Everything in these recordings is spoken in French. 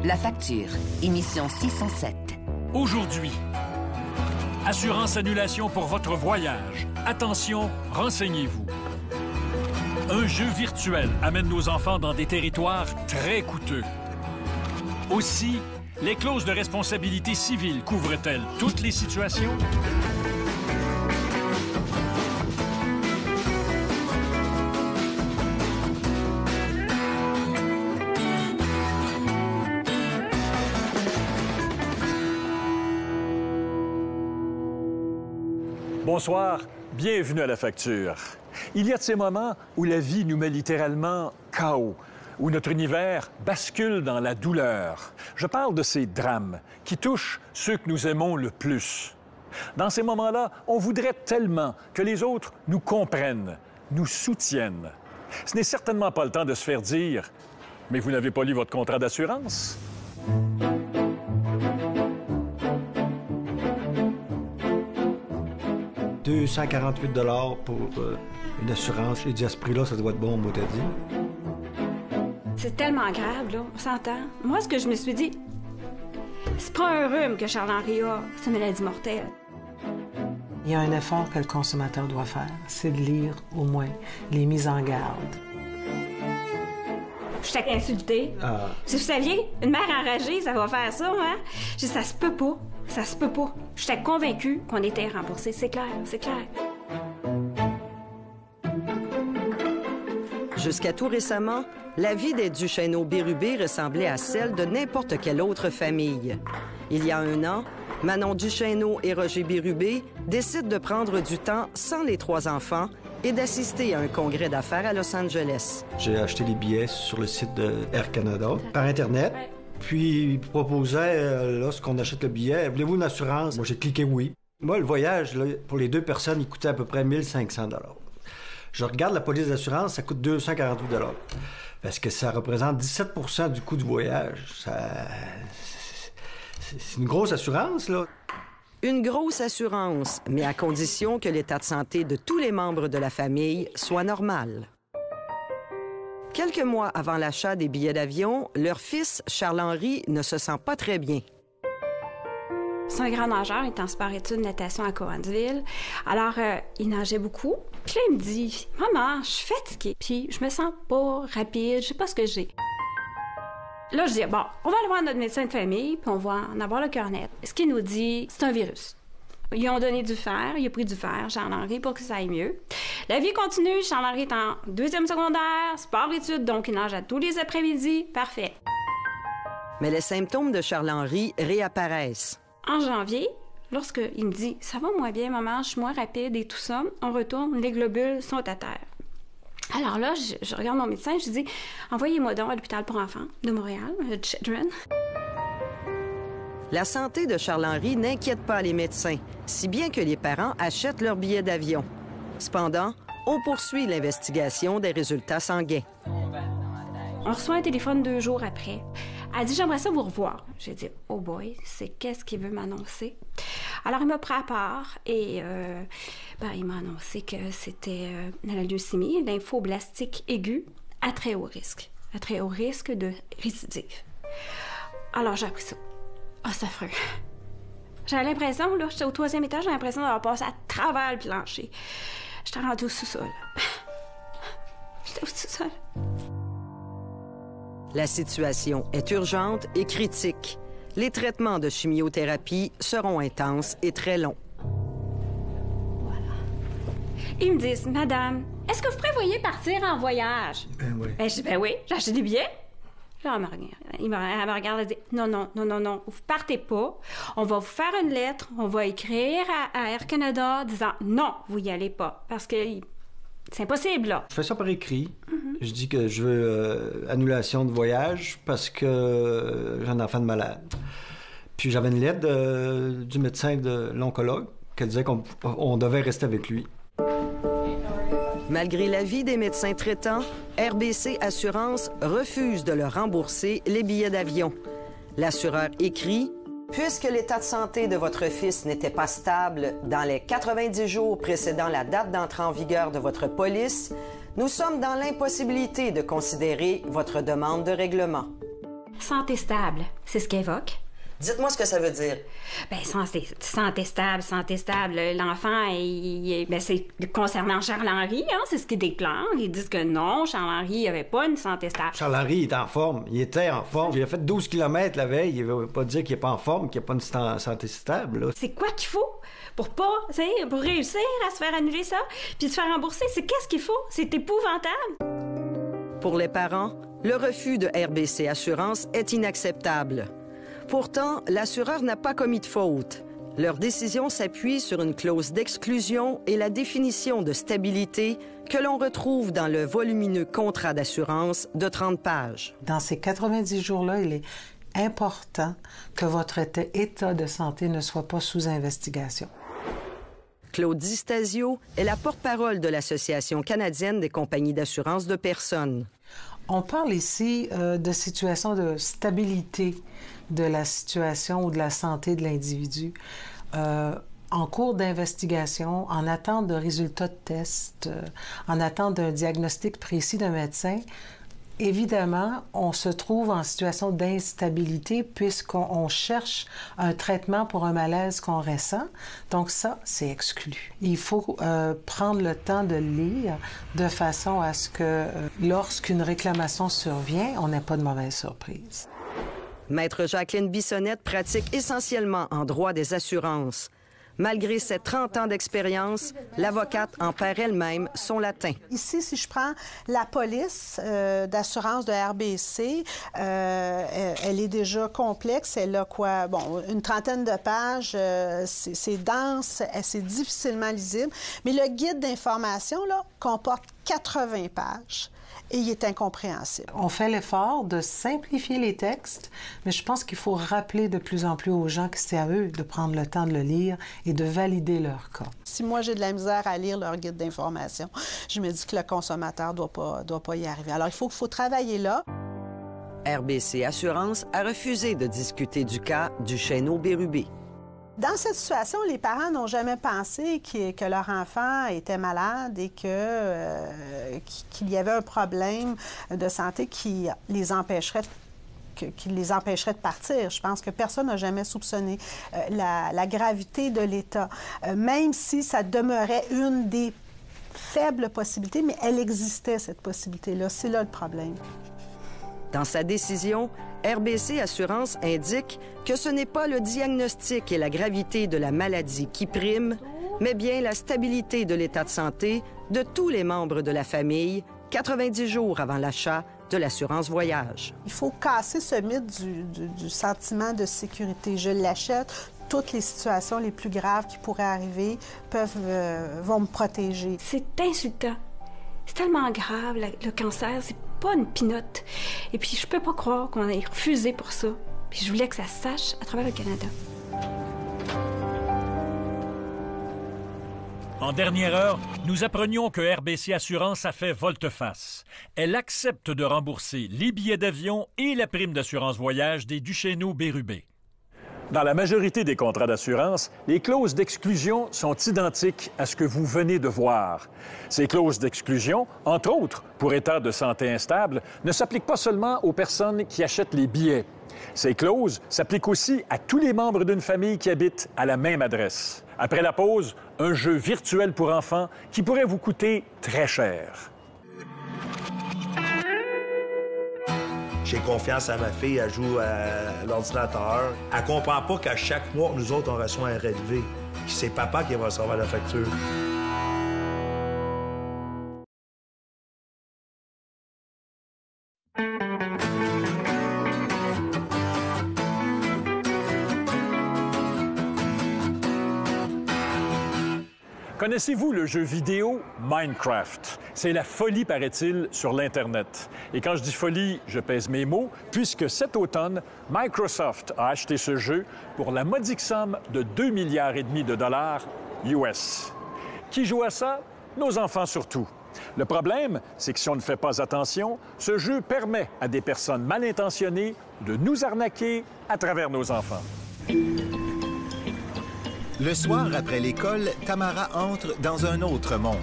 La facture, émission 607. Aujourd'hui, assurance annulation pour votre voyage. Attention, renseignez-vous. Un jeu virtuel amène nos enfants dans des territoires très coûteux. Aussi, les clauses de responsabilité civile couvrent-elles toutes les situations? Bonsoir, bienvenue à La Facture. Il y a de ces moments où la vie nous met littéralement KO, où notre univers bascule dans la douleur. Je parle de ces drames qui touchent ceux que nous aimons le plus. Dans ces moments-là, on voudrait tellement que les autres nous comprennent, nous soutiennent. Ce n'est certainement pas le temps de se faire dire « Mais vous n'avez pas lu votre contrat d'assurance? » 248 $ pour une assurance. J'ai dit à ce prix-là, ça doit être bon, moi, t'as dit. C'est tellement grave, là, on s'entend. Moi, ce que je me suis dit, c'est pas un rhume que Charles-Henri a, c'est une maladie mortelle. Il y a un effort que le consommateur doit faire, c'est de lire, au moins, les mises en garde. Je t'ai insultée. Si vous saviez, une mère enragée, ça va faire ça, hein? J'ai dit, ça se peut pas. Ça se peut pas. J'étais convaincue qu'on était remboursé. C'est clair, c'est clair. Jusqu'à tout récemment, la vie des Duchesneau-Bérubé ressemblait à celle de n'importe quelle autre famille. Il y a un an, Manon Duchesneau et Roger Bérubé décident de prendre du temps sans les 3 enfants et d'assister à un congrès d'affaires à Los Angeles. J'ai acheté les billets sur le site de Air Canada par Internet. Puis, il proposait, lorsqu'on achète le billet, voulez-vous une assurance? Moi, j'ai cliqué oui. Moi, le voyage, là, pour les 2 personnes, il coûtait à peu près 1500 $. Je regarde la police d'assurance, ça coûte 248 $. Parce que ça représente 17 % du coût du voyage. C'est une grosse assurance, là. Une grosse assurance, mais à condition que l'état de santé de tous les membres de la famille soit normal. Quelques mois avant l'achat des billets d'avion, leur fils, Charles-Henri, ne se sent pas très bien. C'est un grand nageur, il est en sport-études natation à Cowansville. Alors, il nageait beaucoup. Puis là, il me dit, « Maman, je suis fatiguée, puis je me sens pas rapide, je sais pas ce que j'ai. » Là, je dis, « Bon, on va aller voir notre médecin de famille, puis on va en avoir le cœur net. » Ce qu'il nous dit, c'est un virus. Ils ont donné du fer, il a pris du fer, Charles-Henri, pour que ça aille mieux. La vie continue, Charles-Henri est en 2e secondaire, sport-études, donc il nage à tous les après-midi, parfait. Mais les symptômes de Charles-Henri réapparaissent. En janvier, lorsqu'il me dit « Ça va moins bien, maman, je suis moins rapide et tout ça », on retourne, les globules sont à terre. Alors là, je regarde mon médecin, je dis « Envoyez-moi donc à l'hôpital pour enfants de Montréal, Children. » La santé de Charles-Henri n'inquiète pas les médecins, si bien que les parents achètent leur billet d'avion. Cependant, on poursuit l'investigation des résultats sanguins. On reçoit un téléphone 2 jours après. Elle dit « J'aimerais ça vous revoir. » J'ai dit « Oh boy, c'est qu'est-ce qu'il veut m'annoncer? » Alors, il m'a pris à part et il m'a annoncé que c'était la leucémie, lymphoblastique aiguë, à très haut risque de récidive. Alors, j'ai appris ça. Ah, c'est affreux. J'avais l'impression, là, j'étais au 3e étage, j'avais l'impression d'avoir passé à travers le plancher. J'étais rendue au sous-sol. J'étais au sous-sol. La situation est urgente et critique. Les traitements de chimiothérapie seront intenses et très longs. Voilà. Ils me disent, « Madame, est-ce que vous prévoyez partir en voyage? » Ben oui. Je dis, « Ben oui, j'ai acheté des billets. » Là, elle me regarde et dit « Non, vous partez pas. On va vous faire une lettre, on va écrire à Air Canada disant « Non, vous y allez pas. » Parce que c'est impossible, là. Je fais ça par écrit. Je dis que je veux annulation de voyage parce que j'ai un enfant de malade. Puis j'avais une lettre du médecin de l'oncologue qui disait qu'on devait rester avec lui. Malgré l'avis des médecins traitants, RBC Assurance refuse de leur rembourser les billets d'avion. L'assureur écrit « Puisque l'état de santé de votre fils n'était pas stable dans les 90 jours précédant la date d'entrée en vigueur de votre police, nous sommes dans l'impossibilité de considérer votre demande de règlement. » santé stable, c'est ce qu'elle évoque. Dites-moi ce que ça veut dire. Bien, santé stable. L'enfant, c'est concernant Charles-Henri, hein, c'est ce qu'il déclare. Ils disent que non, Charles-Henri n'avait pas une santé stable. Charles-Henri, il est en forme. Il était en forme. Il a fait 12 km la veille. Il ne veut pas dire qu'il n'est pas en forme, qu'il n'a pas une santé stable. Là. C'est quoi qu'il faut pour réussir à se faire annuler ça, puis se faire rembourser? C'est qu'est-ce qu'il faut? C'est épouvantable. Pour les parents, le refus de RBC Assurance est inacceptable. Pourtant, l'assureur n'a pas commis de faute. Leur décision s'appuie sur une clause d'exclusion et la définition de stabilité que l'on retrouve dans le volumineux contrat d'assurance de 30 pages. Dans ces 90 jours-là, il est important que votre état de santé ne soit pas sous investigation. Claude Di Stasio est la porte-parole de l'Association canadienne des compagnies d'assurance de personnes. On parle ici de situation de stabilité de la situation ou de la santé de l'individu en cours d'investigation, en attente de résultats de tests, en attente d'un diagnostic précis d'un médecin. Évidemment, on se trouve en situation d'instabilité puisqu'on cherche un traitement pour un malaise qu'on ressent. Donc ça, c'est exclu. Il faut prendre le temps de lire de façon à ce que lorsqu'une réclamation survient, on n'ait pas de mauvaise surprise. Maître Jacqueline Bissonnette pratique essentiellement en droit des assurances. Malgré ses 30 ans d'expérience, l'avocate en perd elle-même son latin. Ici, si je prends la police d'assurance de RBC, elle est déjà complexe. Elle a quoi? Bon, une trentaine de pages. C'est dense, c'est difficilement lisible. Mais le guide d'information, là, comporte 80 pages. Et il est incompréhensible. On fait l'effort de simplifier les textes, mais je pense qu'il faut rappeler de plus en plus aux gens que c'est à eux de prendre le temps de le lire et de valider leur cas. Si moi, j'ai de la misère à lire leur guide d'information, je me dis que le consommateur doit pas y arriver. Alors, il faut travailler là. RBC Assurance a refusé de discuter du cas du Chesneau Bérubé. Dans cette situation, les parents n'ont jamais pensé que leur enfant était malade et qu'il y avait un problème de santé qui les empêcherait de partir. Je pense que personne n'a jamais soupçonné la gravité de l'état, même si ça demeurait une des faibles possibilités, mais elle existait, cette possibilité-là. C'est là le problème. Dans sa décision, RBC Assurance indique que ce n'est pas le diagnostic et la gravité de la maladie qui priment, mais bien la stabilité de l'état de santé de tous les membres de la famille 90 jours avant l'achat de l'assurance voyage. Il faut casser ce mythe du sentiment de sécurité. Je l'achète, toutes les situations les plus graves qui pourraient arriver vont me protéger. C'est insultant. C'est tellement grave, le cancer, c'est pas une pinotte. Et puis, je peux pas croire qu'on ait refusé pour ça. Puis je voulais que ça se sache à travers le Canada. En dernière heure, nous apprenions que RBC Assurance a fait volte-face. Elle accepte de rembourser les billets d'avion et la prime d'assurance voyage des Duchesneau Bérubé. Dans la majorité des contrats d'assurance, les clauses d'exclusion sont identiques à ce que vous venez de voir. Ces clauses d'exclusion, entre autres pour état de santé instable, ne s'appliquent pas seulement aux personnes qui achètent les billets. Ces clauses s'appliquent aussi à tous les membres d'une famille qui habitent à la même adresse. Après la pause, un jeu virtuel pour enfants qui pourrait vous coûter très cher. J'ai confiance à ma fille, elle joue à l'ordinateur. Elle comprend pas qu'à chaque mois, nous autres, on reçoit un relevé. C'est papa qui va recevoir la facture. Connaissez-vous le jeu vidéo Minecraft? C'est la folie, paraît-il, sur l'Internet. Et quand je dis folie, je pèse mes mots, puisque cet automne, Microsoft a acheté ce jeu pour la modique somme de 2,5 milliards de dollars US. Qui joue à ça? Nos enfants surtout. Le problème, c'est que si on ne fait pas attention, ce jeu permet à des personnes mal intentionnées de nous arnaquer à travers nos enfants. Le soir, après l'école, Tamara entre dans un autre monde.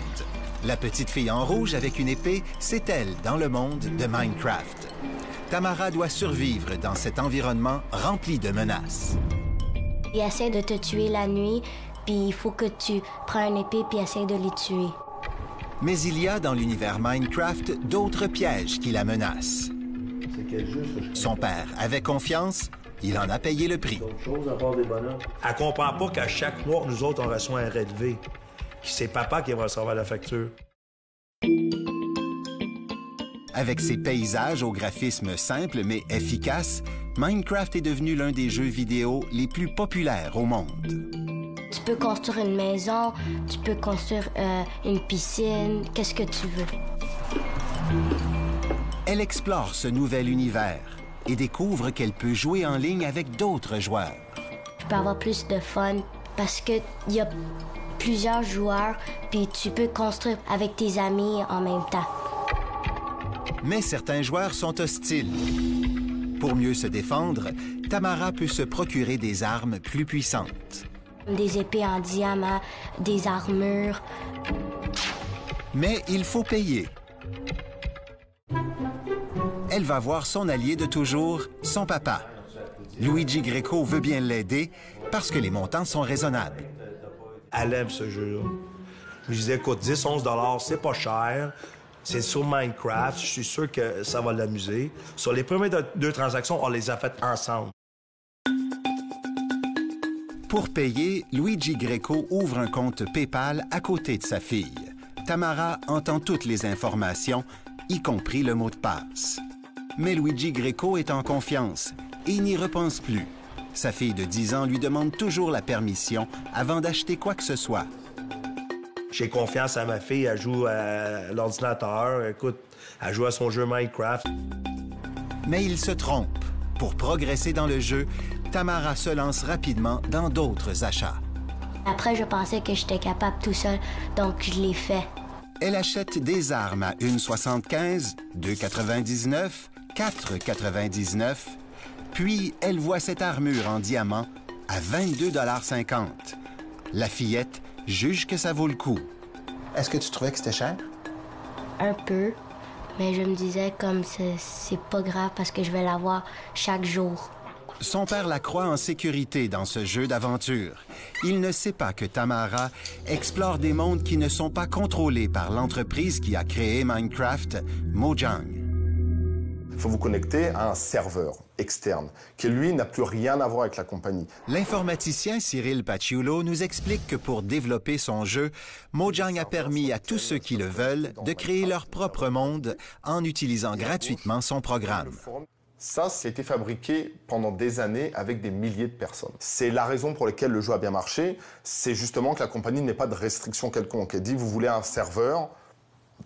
La petite fille en rouge avec une épée, c'est elle dans le monde de Minecraft. Tamara doit survivre dans cet environnement rempli de menaces. Ils essaient de te tuer la nuit, puis il faut que tu prends une épée puis essaies de les tuer. Mais il y a dans l'univers Minecraft d'autres pièges qui la menacent. Son père avait confiance, il en a payé le prix. Elle comprend pas qu'à chaque mois, nous autres, on reçoit un relevé. C'est papa qui va recevoir la facture. Avec ses paysages au graphisme simple mais efficace, Minecraft est devenu l'un des jeux vidéo les plus populaires au monde. Tu peux construire une maison, tu peux construire une piscine, qu'est-ce que tu veux. Elle explore ce nouvel univers et découvre qu'elle peut jouer en ligne avec d'autres joueurs. Tu peux avoir plus de fun parce qu'il y a plusieurs joueurs, puis tu peux construire avec tes amis en même temps. Mais certains joueurs sont hostiles. Pour mieux se défendre, Tamara peut se procurer des armes plus puissantes. Des épées en diamant, des armures. Mais il faut payer. Elle va voir son allié de toujours, son papa. Luigi Greco veut bien l'aider parce que les montants sont raisonnables. Elle aime ce jeu-là. Je disais, écoute, 10-11 $, c'est pas cher. C'est sur Minecraft. Je suis sûr que ça va l'amuser. Sur les premières deux transactions, on les a faites ensemble. Pour payer, Luigi Greco ouvre un compte PayPal à côté de sa fille. Tamara entend toutes les informations, y compris le mot de passe. Mais Luigi Greco est en confiance et il n'y repense plus. Sa fille de 10 ans lui demande toujours la permission avant d'acheter quoi que ce soit. J'ai confiance à ma fille, elle joue à l'ordinateur, écoute, elle joue à son jeu Minecraft. Mais il se trompe. Pour progresser dans le jeu, Tamara se lance rapidement dans d'autres achats. Après, je pensais que j'étais capable tout seul, donc je l'ai fait. Elle achète des armes à 1,75, 2,99, 4,99, puis elle voit cette armure en diamant à 22,50 $. La fillette juge que ça vaut le coup. Est-ce que tu trouvais que c'était cher? Un peu, mais je me disais comme c'est pas grave parce que je vais l'avoir chaque jour. Son père la croit en sécurité dans ce jeu d'aventure. Il ne sait pas que Tamara explore des mondes qui ne sont pas contrôlés par l'entreprise qui a créé Minecraft, Mojang. Il faut vous connecter à un serveur externe qui, lui, n'a plus rien à voir avec la compagnie. L'informaticien Cyril Paciulo nous explique que pour développer son jeu, Mojang a permis à tous ceux qui le veulent de créer leur propre monde en utilisant gratuitement son programme. Ça a été fabriqué pendant des années avec des milliers de personnes. C'est la raison pour laquelle le jeu a bien marché, c'est justement que la compagnie n'ait pas de restriction quelconque. Elle dit, vous voulez un serveur,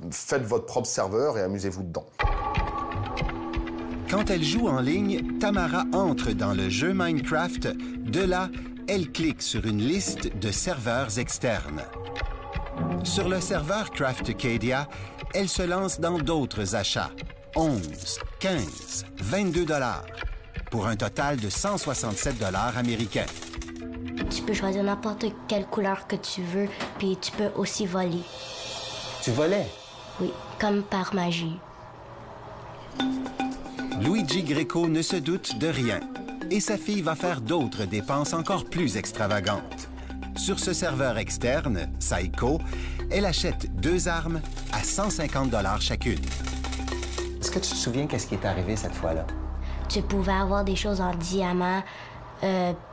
faites votre propre serveur et amusez-vous dedans. Quand elle joue en ligne, Tamara entre dans le jeu Minecraft. De là, elle clique sur une liste de serveurs externes. Sur le serveur Craftacadia, elle se lance dans d'autres achats. 11, 15, 22 $, pour un total de 167 $ américains. Tu peux choisir n'importe quelle couleur que tu veux, puis tu peux aussi voler. Tu volais? Oui, comme par magie. Luigi Greco ne se doute de rien et sa fille va faire d'autres dépenses encore plus extravagantes. Sur ce serveur externe, Psycho, elle achète 2 armes à 150 $ chacune. Est-ce que tu te souviens qu'est-ce qui est arrivé cette fois-là? Tu pouvais avoir des choses en diamant,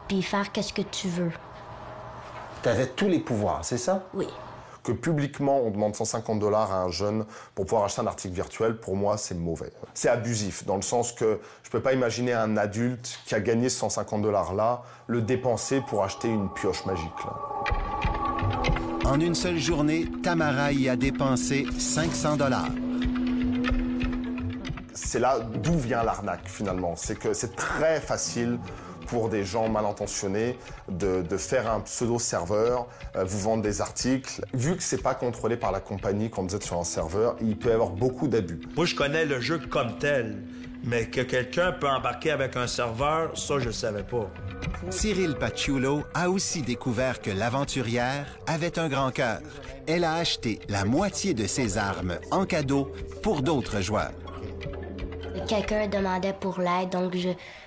puis faire qu'est-ce que tu veux. Tu avais tous les pouvoirs, c'est ça? Oui. Que publiquement, on demande 150 $ à un jeune pour pouvoir acheter un article virtuel, pour moi, c'est mauvais. C'est abusif, dans le sens que je ne peux pas imaginer un adulte qui a gagné ce 150 $ là, le dépenser pour acheter une pioche magique. Là. En une seule journée, Tamara y a dépensé 500 $. C'est là d'où vient l'arnaque, finalement. C'est que c'est très facile pour des gens mal intentionnés de faire un pseudo-serveur, vous vendre des articles. Vu que c'est pas contrôlé par la compagnie quand vous êtes sur un serveur, il peut y avoir beaucoup d'abus. Moi, je connais le jeu comme tel, mais que quelqu'un peut embarquer avec un serveur, ça, je savais pas. Cyril Paciulo a aussi découvert que l'aventurière avait un grand cœur. Elle a acheté la moitié de ses armes en cadeau pour d'autres joueurs. Quelqu'un demandait pour l'aide, donc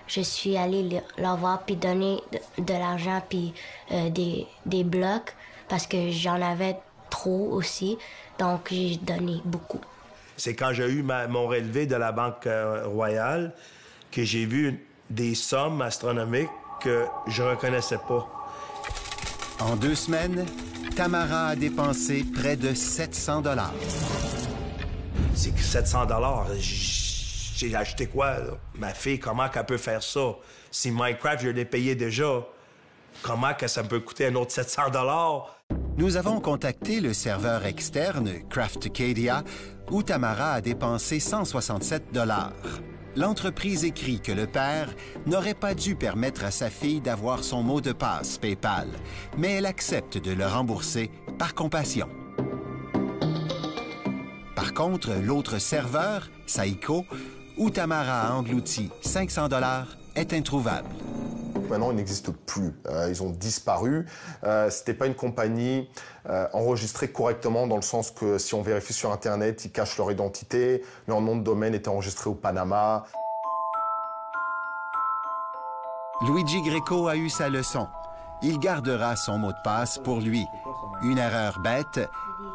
je suis allée leur voir puis donner de l'argent puis des blocs parce que j'en avais trop aussi, donc j'ai donné beaucoup. C'est quand j'ai eu mon relevé de la Banque royale que j'ai vu des sommes astronomiques que je reconnaissais pas. En 2 semaines, Tamara a dépensé près de 700 $. C'est que 700 $, j'ai acheté quoi, là? Ma fille, comment qu'elle peut faire ça? Si Minecraft, je l'ai payé déjà, comment que ça me peut coûter un autre 700 $? Nous avons contacté le serveur externe, Craftocadia, où Tamara a dépensé 167 $. L'entreprise écrit que le père n'aurait pas dû permettre à sa fille d'avoir son mot de passe PayPal, mais elle accepte de le rembourser par compassion. Par contre, l'autre serveur, Saiko, où Tamara a englouti 500 $, est introuvable. Maintenant, ils n'existent plus. Ils ont disparu. C'était pas une compagnie enregistrée correctement dans le sens que si on vérifie sur Internet, ils cachent leur identité. Leur nom de domaine était enregistré au Panama. Luigi Greco a eu sa leçon. Il gardera son mot de passe pour lui. Une erreur bête,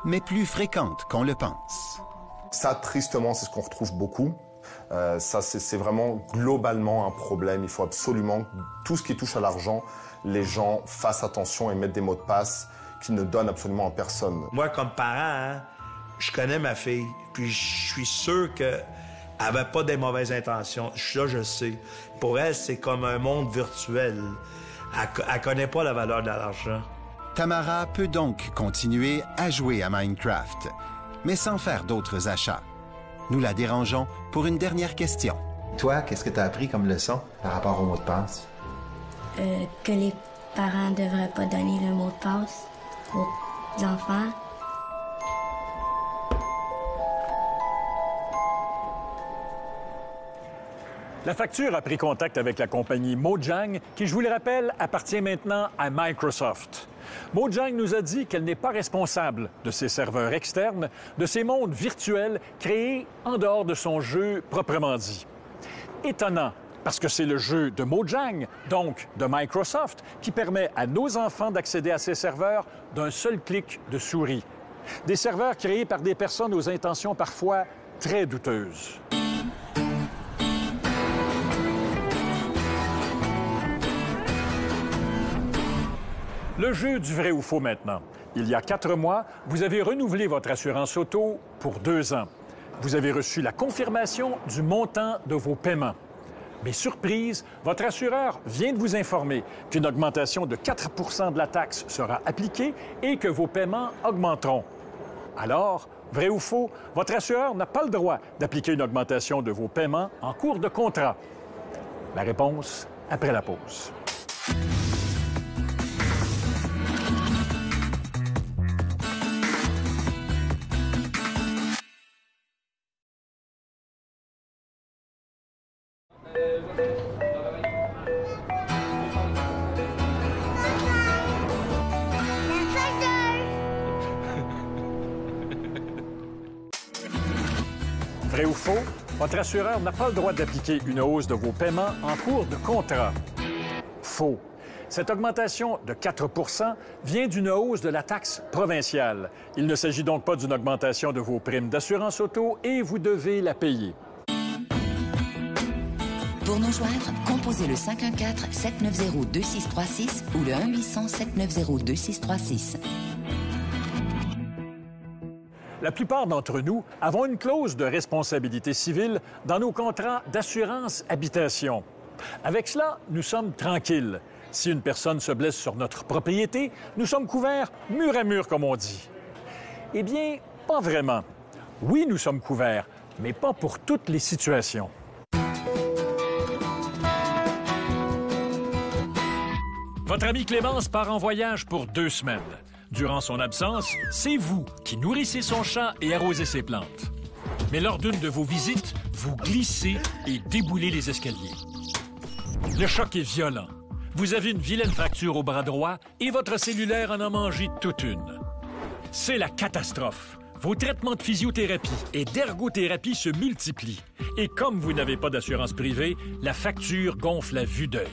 mais plus fréquente qu'on le pense. Ça, tristement, c'est ce qu'on retrouve beaucoup. Ça, c'est vraiment globalement un problème. Il faut absolument, tout ce qui touche à l'argent, les gens fassent attention et mettent des mots de passe qu'ils ne donnent absolument à personne. Moi, comme parent, hein, je connais ma fille, puis je suis sûr qu'elle n'avait pas des mauvaises intentions. Ça, je sais. Pour elle, c'est comme un monde virtuel. Elle ne connaît pas la valeur de l'argent. Tamara peut donc continuer à jouer à Minecraft, mais sans faire d'autres achats. Nous la dérangeons pour une dernière question. Toi, qu'est-ce que tu as appris comme leçon par rapport au mot de passe? Que les parents ne devraient pas donner le mot de passe aux enfants. La facture a pris contact avec la compagnie Mojang, qui, je vous le rappelle, appartient maintenant à Microsoft. Mojang nous a dit qu'elle n'est pas responsable de ses serveurs externes, de ces mondes virtuels créés en dehors de son jeu proprement dit. Étonnant, parce que c'est le jeu de Mojang, donc de Microsoft, qui permet à nos enfants d'accéder à ces serveurs d'un seul clic de souris. Des serveurs créés par des personnes aux intentions parfois très douteuses. Le jeu du vrai ou faux maintenant. Il y a 4 mois, vous avez renouvelé votre assurance auto pour 2 ans. Vous avez reçu la confirmation du montant de vos paiements. Mais surprise, votre assureur vient de vous informer qu'une augmentation de 4 % de la taxe sera appliquée et que vos paiements augmenteront. Alors, vrai ou faux, votre assureur n'a pas le droit d'appliquer une augmentation de vos paiements en cours de contrat. La réponse après la pause. Vrai ou faux, votre assureur n'a pas le droit d'appliquer une hausse de vos paiements en cours de contrat. Faux. Cette augmentation de 4 % vient d'une hausse de la taxe provinciale. Il ne s'agit donc pas d'une augmentation de vos primes d'assurance auto et vous devez la payer. Pour nous joindre, composez le 514-790-2636 ou le 1-800-790-2636. La plupart d'entre nous avons une clause de responsabilité civile dans nos contrats d'assurance habitation. Avec cela, nous sommes tranquilles. Si une personne se blesse sur notre propriété, nous sommes couverts mur à mur, comme on dit. Eh bien, pas vraiment. Oui, nous sommes couverts, mais pas pour toutes les situations. Votre amie Clémence part en voyage pour 2 semaines. Durant son absence, c'est vous qui nourrissez son chat et arrosez ses plantes. Mais lors d'une de vos visites, vous glissez et déboulez les escaliers. Le choc est violent. Vous avez une vilaine fracture au bras droit et votre cellulaire en a mangé toute une. C'est la catastrophe. Vos traitements de physiothérapie et d'ergothérapie se multiplient Et comme vous n'avez pas d'assurance privée, la facture gonfle à vue d'œil.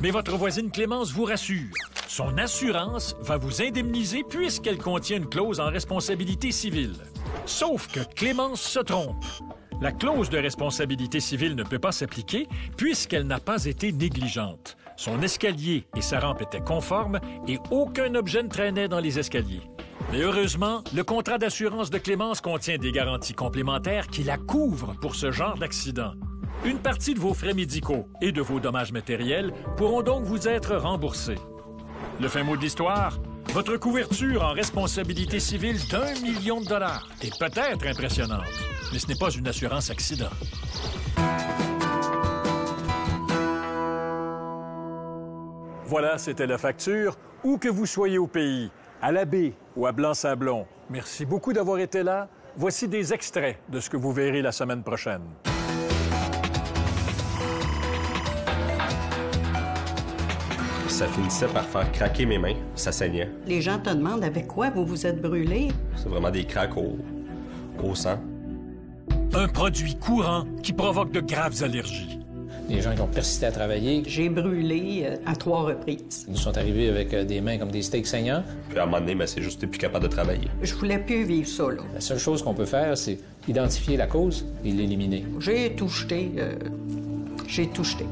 Mais votre voisine Clémence vous rassure. Son assurance va vous indemniser puisqu'elle contient une clause en responsabilité civile. Sauf que Clémence se trompe. La clause de responsabilité civile ne peut pas s'appliquer puisqu'elle n'a pas été négligente. Son escalier et sa rampe étaient conformes et aucun objet ne traînait dans les escaliers. Mais heureusement, le contrat d'assurance de Clémence contient des garanties complémentaires qui la couvrent pour ce genre d'accident. Une partie de vos frais médicaux et de vos dommages matériels pourront donc vous être remboursés. Le fin mot de l'histoire, votre couverture en responsabilité civile d'1 million de dollars est peut-être impressionnante, mais ce n'est pas une assurance accident. Voilà, c'était la facture. Où que vous soyez au pays, à la baie ou à Blanc-Sablon, merci beaucoup d'avoir été là. Voici des extraits de ce que vous verrez la semaine prochaine. Ça finissait par faire craquer mes mains. Ça saignait. Les gens te demandent avec quoi vous vous êtes brûlé. C'est vraiment des craques au sang. Un produit courant qui provoque de graves allergies. Les gens qui ont persisté à travailler. J'ai brûlé à 3 reprises. Ils nous sont arrivés avec des mains comme des steaks saignants. Puis à un moment donné, c'est juste que t'es plus capable de travailler. Je voulais plus vivre ça, là. La seule chose qu'on peut faire, c'est identifier la cause et l'éliminer. J'ai tout jeté. J'ai tout jeté.